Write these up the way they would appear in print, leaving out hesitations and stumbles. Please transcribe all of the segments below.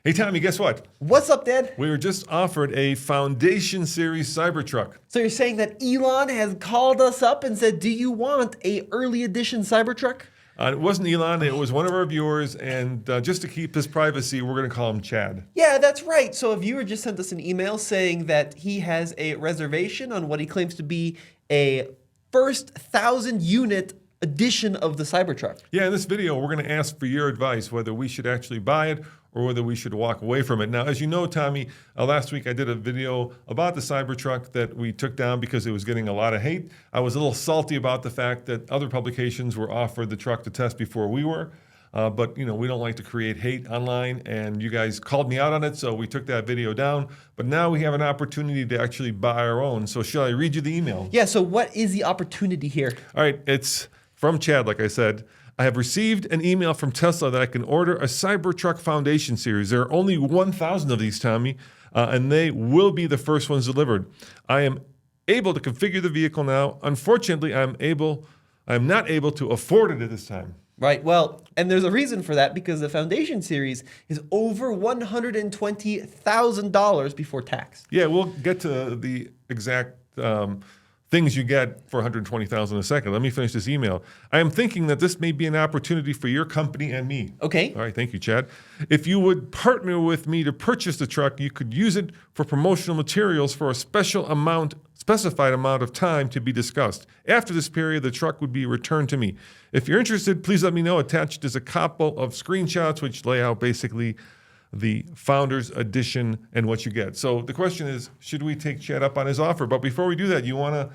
Hey, Tommy, guess what? What's up, Dad? We were just offered a Foundation Series Cybertruck. So you're saying that Elon has called us up and said, do you want a early edition Cybertruck? It wasn't Elon, it was one of our viewers, and just to keep his privacy, we're going to call him Chad. Yeah, that's right. So a viewer just sent us an email saying that he has a reservation on what he claims to be a first 1,000-unit edition of the Cybertruck. Yeah, in this video, we're going to ask for your advice whether we should actually buy it or whether we should walk away from it. Now, as you know, Tommy, last week I did a video about the Cybertruck that we took down because it was getting a lot of hate. I was a little salty about the fact that other publications were offered the truck to test before we were. But, you know, we don't like to create hate online, and you guys called me out on it, so we took that video down. But now we have an opportunity to actually buy our own. So shall I read you the email? Yeah, so what is the opportunity here? All right, it's from Chad, like I said. I have received an email from Tesla that I can order a Cybertruck Foundation Series. There are only 1,000 of these, Tommy, and they will be the first ones delivered. I am able to configure the vehicle now. Unfortunately, I'm not able to afford it at this time. Right, well, and there's a reason for that because the Foundation Series is over $120,000 before tax. Yeah, we'll get to the exact things you get for $120,000 in a second. Let me finish this email. I am thinking that this may be an opportunity for your company and me. Okay. All right, thank you, Chad. If you would partner with me to purchase the truck, you could use it for promotional materials for a specified amount of time to be discussed. After this period, the truck would be returned to me. If you're interested, please let me know. Attached is a couple of screenshots which lay out basically the Founders Edition and what you get. So the question is, should we take Chad up on his offer? But before we do that, you want to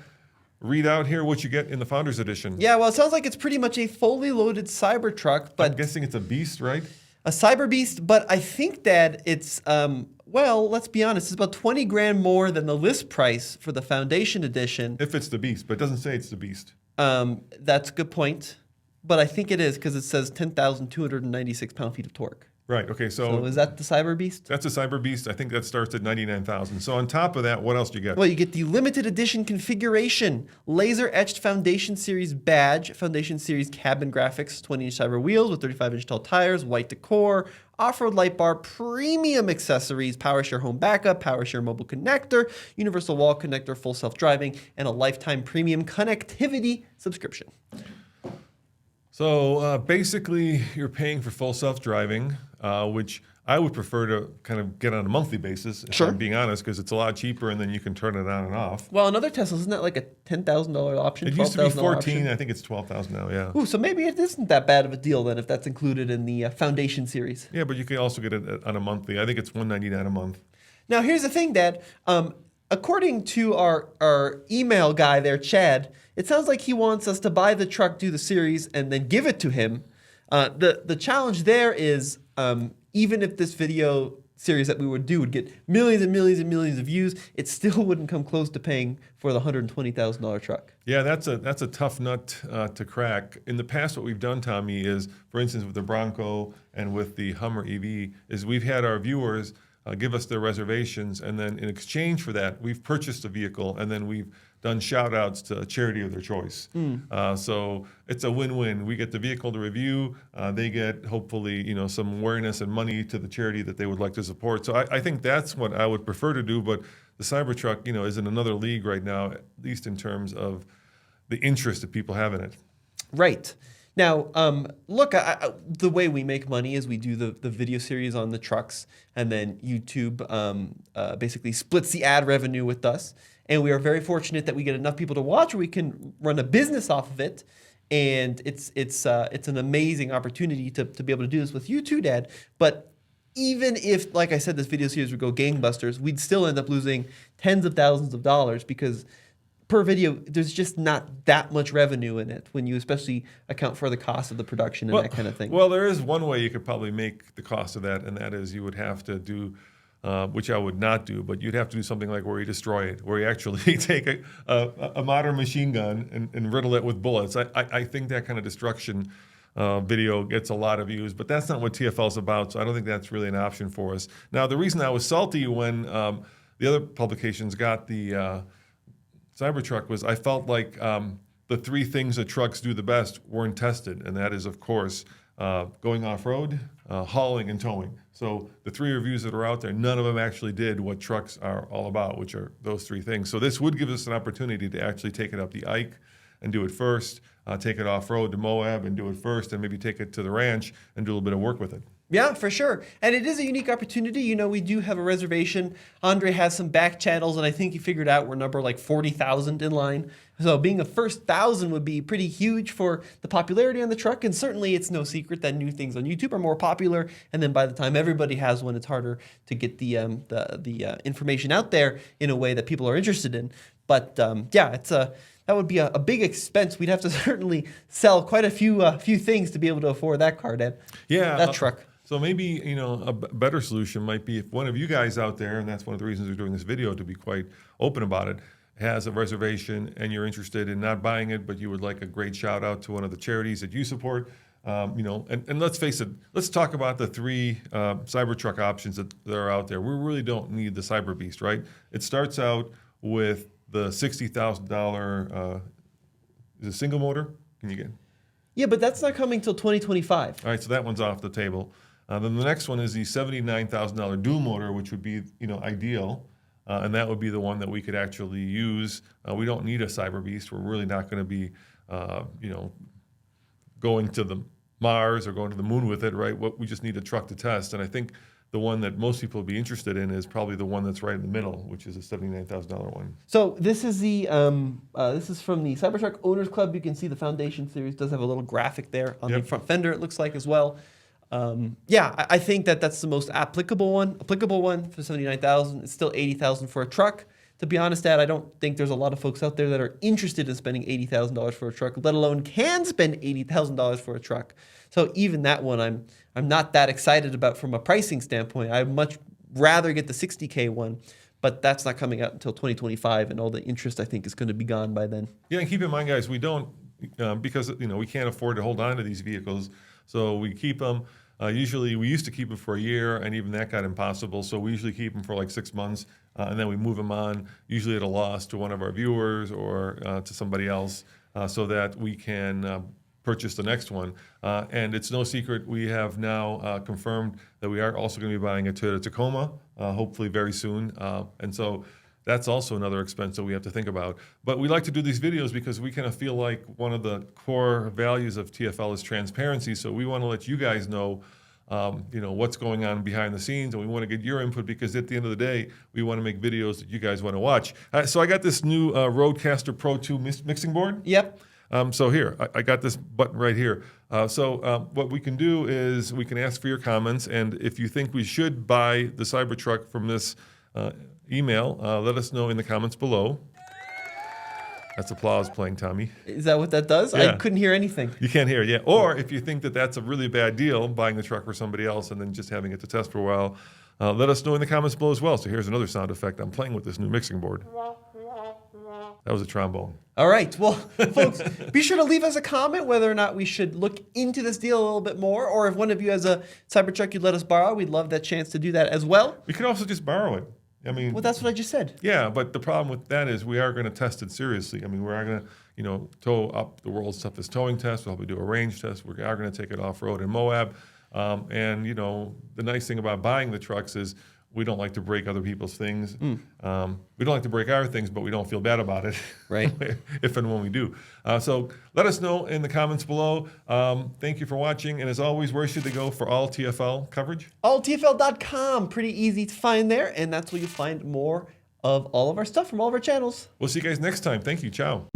read out here what you get in the Founders Edition? Yeah, well, it sounds like it's pretty much a fully loaded Cybertruck, but I'm guessing it's a beast, right? a Cyber Beast, but I think that it's, well, let's be honest, it's about 20 grand more than the list price for the Foundation Edition. If it's the beast, but it doesn't say it's the beast. That's a good point, but I think it is because it says 10,296 pound-feet of torque. Right, okay, So is that the Cyber Beast? that's a Cyber Beast. I think that starts at $99,000. So on top of that, what else do you get? Well, you get the limited edition configuration, laser etched Foundation Series badge, Foundation Series cabin graphics, 20-inch Cyber wheels with 35-inch tall tires, white decor, off-road light bar, premium accessories, PowerShare home backup, PowerShare mobile connector, universal wall connector, full self-driving, and a lifetime premium connectivity subscription. So basically, you're paying for full self-driving, which I would prefer to kind of get on a monthly basis, if Sure. I'm being honest, because it's a lot cheaper and then you can turn it on and off. Well, another Tesla, isn't that like a $10,000 option? It used to be $12,000 $14,000, option? I think it's $12,000 now, yeah. Ooh, so maybe it isn't that bad of a deal then if that's included in the Foundation Series. Yeah, but you can also get it on a monthly. I think it's $199 a month. Now, here's the thing, Dad. According to our email guy there, Chad, it sounds like he wants us to buy the truck, do the series, and then give it to him. The challenge there is even if this video series that we would do would get millions and millions and millions of views, it still wouldn't come close to paying for the $120,000 truck. Yeah, that's a tough nut to crack. In the past, what we've done, Tommy, is, for instance, with the Bronco and with the Hummer EV, is we've had our viewers give us their reservations, and then in exchange for that, we've purchased a vehicle, and then we've done shout-outs to a charity of their choice. So it's a win-win. We get the vehicle to review. They get, hopefully, you know, some awareness and money to the charity that they would like to support. So I think that's what I would prefer to do, but the Cybertruck, you know, is in another league right now, at least in terms of the interest that people have in it. Right. Now, look, the way we make money is we do the video series on the trucks, and then YouTube basically splits the ad revenue with us. And we are very fortunate that we get enough people to watch where we can run a business off of it. And it's an amazing opportunity to be able to do this with you too, Dad. But even if, like I said, this video series would go gangbusters, we'd still end up losing tens of thousands of dollars because per video, there's just not that much revenue in it when you especially account for the cost of the production and that kind of thing. Well, there is one way you could probably make the cost of that, and that is you would have to do, which I would not do, but you'd have to do something like where you destroy it, where you actually take a modern machine gun and riddle it with bullets. I think that kind of destruction video gets a lot of views, but that's not what TFL is about, so I don't think that's really an option for us. Now, the reason I was salty when the other publications got the Cybertruck was I felt like the three things that trucks do the best weren't tested, and that is, of course, going off-road, hauling and towing. So the 3 reviews that are out there, none of them actually did what trucks are all about, which are those 3 things. So this would give us an opportunity to actually take it up the Ike and do it first, take it off-road to Moab and do it first, and maybe take it to the ranch and do a little bit of work with it. Yeah, for sure. And it is a unique opportunity. You know, we do have a reservation. Andre has some back channels, and I think he figured out we're number like 40,000 in line. So being a first 1,000 would be pretty huge for the popularity on the truck. And certainly it's no secret that new things on YouTube are more popular. And then by the time everybody has one, it's harder to get the information out there in a way that people are interested in. But yeah, that would be a big expense. We'd have to certainly sell quite a few things to be able to afford that car, Dad. Yeah. That truck. So maybe, a better solution might be if one of you guys out there, and that's one of the reasons we're doing this video, to be quite open about it, has a reservation and you're interested in not buying it, but you would like a great shout out to one of the charities that you support, and let's face it, let's talk about the 3 Cybertruck options that are out there. We really don't need the Cyber Beast, right? It starts out with the $60,000, is it single motor? Can you get? Yeah, but that's not coming till 2025. All right, so that one's off the table. Then the next one is the $79,000 dual motor, which would be ideal, and that would be the one that we could actually use. We don't need a Cyber Beast. We're really not going to be, going to the Mars or going to the moon with it, right? We just need a truck to test, and I think the one that most people will be interested in is probably the one that's right in the middle, which is a $79,000 one. So this is this is from the Cybertruck Owners Club. You can see the Foundation Series does have a little graphic there on the front fender, it looks like, as well. Yeah, I think that's the most applicable one for $79,000. It's still $80,000 for a truck. To be honest, Dad, I don't think there's a lot of folks out there that are interested in spending $80,000 for a truck, let alone can spend $80,000 for a truck. So even that one, I'm not that excited about from a pricing standpoint. I'd much rather get the $60K one, but that's not coming out until 2025, and all the interest I think is going to be gone by then. Yeah, and keep in mind, guys, we don't because we can't afford to hold on to these vehicles, so we keep them. Usually, we used to keep them for a year, and even that got impossible. So we usually keep them for like 6 months, and then we move them on, usually at a loss to one of our viewers or to somebody else, so that we can purchase the next one. And it's no secret, we have now confirmed that we are also going to be buying a Toyota Tacoma, hopefully very soon. And so that's also another expense that we have to think about. But we like to do these videos because we kind of feel like one of the core values of TFL is transparency. So we want to let you guys know, what's going on behind the scenes, and we want to get your input because at the end of the day, we want to make videos that you guys want to watch. So I got this new Rodecaster Pro 2 mixing board. Yep. So here, I got this button right here. So what we can do is we can ask for your comments, and if you think we should buy the Cybertruck from this email, let us know in the comments below. That's applause playing, Tommy. Is that what that does? Yeah. I couldn't hear anything. You can't hear it, yeah. Or if you think that that's a really bad deal, buying the truck for somebody else and then just having it to test for a while, let us know in the comments below as well. So here's another sound effect. I'm playing with this new mixing board. That was a trombone. All right. Well, folks, be sure to leave us a comment whether or not we should look into this deal a little bit more, or if one of you has a Cybertruck you'd let us borrow, we'd love that chance to do that as well. We could also just borrow it. I mean, Well, that's what I just said. yeah, but the problem with that is we are going to test it seriously. I mean, we are going to, tow up the world's toughest towing test. We'll probably do a range test. We are going to take it off-road in Moab. And, the nice thing about buying the trucks is we don't like to break other people's things. We don't like to break our things, but we don't feel bad about it. Right. If and when we do. So let us know in the comments below. Thank you for watching. And as always, where should they go for all TFL coverage? alltfl.com. Pretty easy to find there. And that's where you find more of all of our stuff from all of our channels. We'll see you guys next time. Thank you. Ciao.